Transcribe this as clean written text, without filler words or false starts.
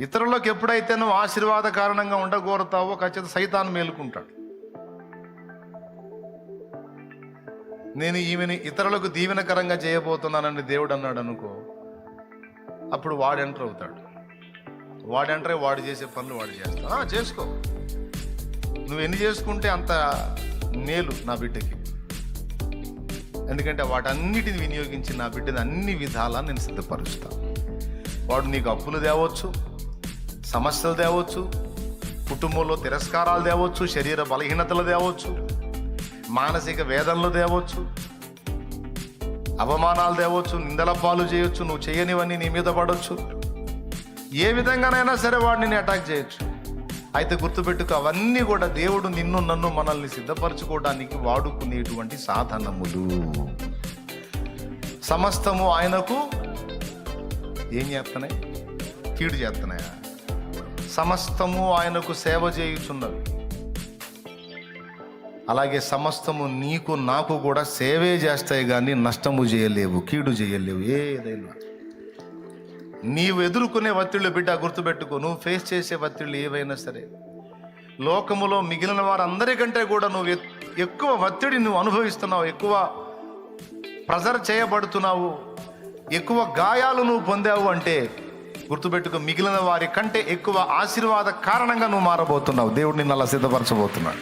ఇతరులకు ఎప్పుడైతే నువ్వు ఆశీర్వాద కారణంగా ఉండగోరుతావో ఖచ్చితంగా సైతాను మేలుకుంటాడు. నేను ఈమెని ఇతరులకు దీవెనకరంగా చేయబోతున్నానని దేవుడు అన్నాడు అనుకో, అప్పుడు వాడు ఎంటర్ అవుతాడు. వాడు ఎంటర్ అయ్యి వాడు చేసే పనులు వాడు చేస్తా. చేసుకో, నువ్వు ఎన్ని చేసుకుంటే అంత మేలు నా బిడ్డకి. ఎందుకంటే వాటన్నిటిని వినియోగించి నా బిడ్డని అన్ని విధాలా నేను సిద్ధపరుస్తాను. వాడు నీకు అప్పులు తేవచ్చు, సమస్యలు తేవచ్చు, కుటుంబంలో తిరస్కారాలు తేవచ్చు, శరీర బలహీనతలు తేవచ్చు, మానసిక వేదనలు తేవచ్చు, అవమానాలు తేవచ్చు, నిందల పాలు చేయొచ్చు, నువ్వు చేయనివన్నీ నీ మీద పడవచ్చు. ఏ విధంగానైనా సరే వాడు నిన్ను అటాక్ చేయొచ్చు. అయితే గుర్తుపెట్టుకో, అవన్నీ కూడా దేవుడు నిన్ను నన్ను మనల్ని సిద్ధపరచుకోవడానికి వాడుకునేటువంటి సాధనములు. సమస్తము ఆయనకు ఏం చేస్తున్నాయి? కీడు చేస్తున్నాయా? సమస్తము ఆయనకు సేవ చేయుచున్నవి. అలాగే సమస్తము నీకు నాకు కూడా సేవే చేస్తాయి, కానీ నష్టము చేయలేవు, కీడు చేయలేవు. ఏదైనా నీవు ఎదుర్కొనే ఒత్తిళ్ళు బిడ్డ గుర్తుపెట్టుకో, నువ్వు ఫేస్ చేసే ఒత్తిళ్ళు ఏవైనా సరే, లోకములో మిగిలిన వారందరికంటే కూడా నువ్వు ఎక్కువ ఒత్తిడి నువ్వు అనుభవిస్తున్నావు, ఎక్కువ ప్రెజర్ చేయబడుతున్నావు, ఎక్కువ గాయాలు నువ్వు పొందావు అంటే గుర్తుపెట్టుకో, మిగిలిన వారి కంటే ఎక్కువ ఆశీర్వాద కారణంగా నువ్వు మారబోతున్నావు. దేవుడు నిన్ను అలా సిద్ధపరచబోతున్నాడు.